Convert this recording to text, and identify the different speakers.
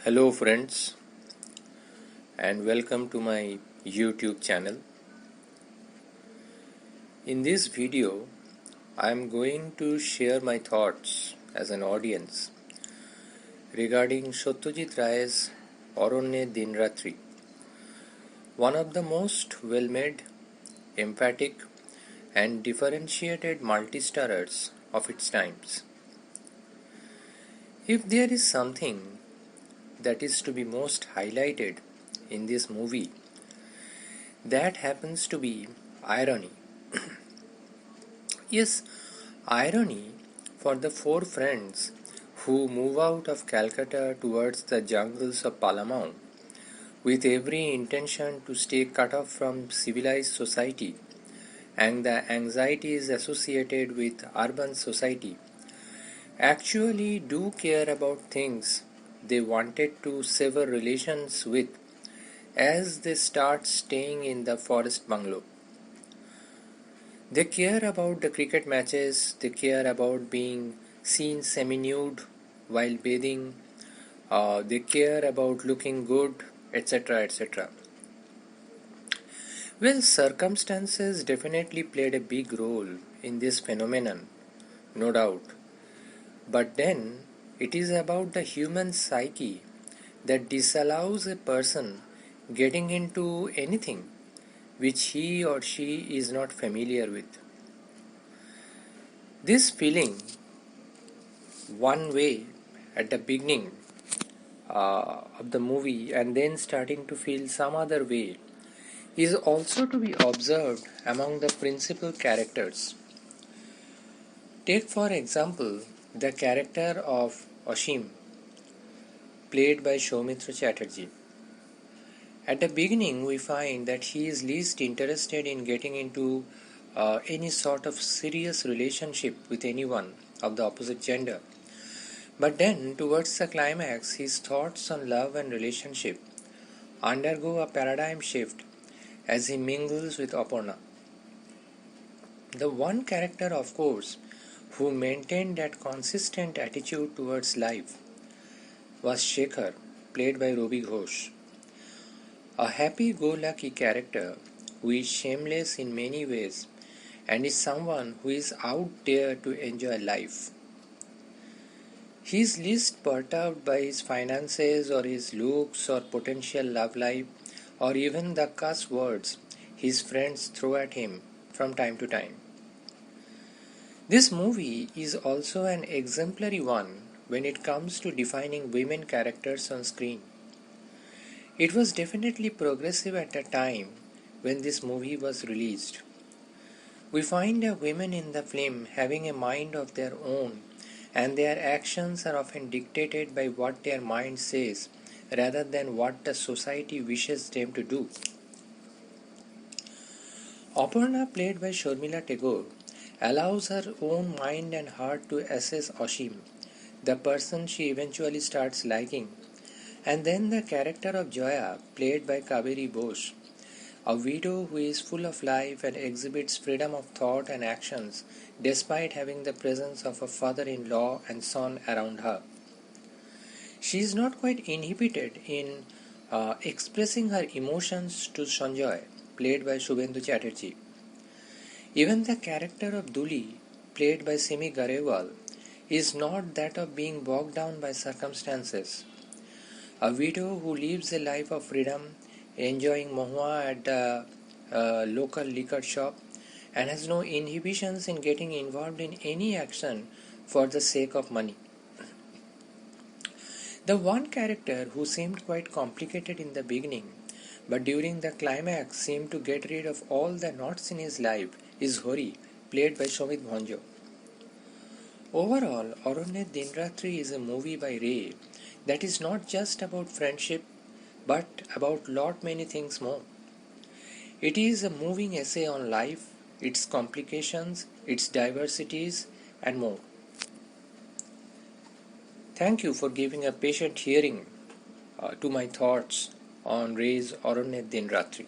Speaker 1: Hello friends, and welcome to my YouTube channel. In this video I am going to share my thoughts as an audience regarding Satyajit Ray's Aranye Dinratri, one of the most well-made, emphatic and differentiated multi-starrers of its times. If there is something that is to be most highlighted in this movie, that happens to be irony. Yes, irony for the four friends who move out of Calcutta towards the jungles of Palamau with every intention to stay cut off from civilized society and the anxieties associated with urban society actually do care about things they wanted to sever relations with as they start staying in the forest bungalow. They care about the cricket matches, they care about being seen semi-nude while bathing, they care about looking good, etc. etc. Well, circumstances definitely played a big role in this phenomenon, no doubt. But then, it is about the human psyche that disallows a person getting into anything which he or she is not familiar with. This feeling, one way at the beginning of the movie and then starting to feel some other way, is also to be observed among the principal characters. Take for example the character of Ashim, played by Soumitra Chatterjee. At the beginning, we find that he is least interested in getting into any sort of serious relationship with anyone of the opposite gender. But then, towards the climax, his thoughts on love and relationship undergo a paradigm shift as he mingles with Aparna. The one character, of course, who maintained that consistent attitude towards life was Shekhar, played by Robbie Ghosh. A happy-go-lucky character who is shameless in many ways and is someone who is out there to enjoy life. He is least perturbed by his finances or his looks or potential love life or even the cuss words his friends throw at him from time to time. This movie is also an exemplary one when it comes to defining women characters on screen. It was definitely progressive at the time when this movie was released. We find the women in the film having a mind of their own, and their actions are often dictated by what their mind says rather than what the society wishes them to do. Aparna, played by Sharmila Tagore, allows her own mind and heart to assess Ashim, the person she eventually starts liking, and then the character of Joya, played by Kaveri Bose, a widow who is full of life and exhibits freedom of thought and actions despite having the presence of a father-in-law and son around her. She is not quite inhibited in expressing her emotions to Sanjay, played by Shubhendu Chatterjee. Even the character of Duli, played by Simi Garewal, is not that of being bogged down by circumstances. A widow who lives a life of freedom, enjoying mohua at the local liquor shop, and has no inhibitions in getting involved in any action for the sake of money. The one character who seemed quite complicated in the beginning, but during the climax seemed to get rid of all the knots in his life, is Hori, played by Shomit Bhanjo. Overall, Aranye Dinratri is a movie by Ray that is not just about friendship, but about lot many things more. It is a moving essay on life, its complications, its diversities, and more. Thank you for giving a patient hearing to my thoughts on Ray's Aranye Dinratri.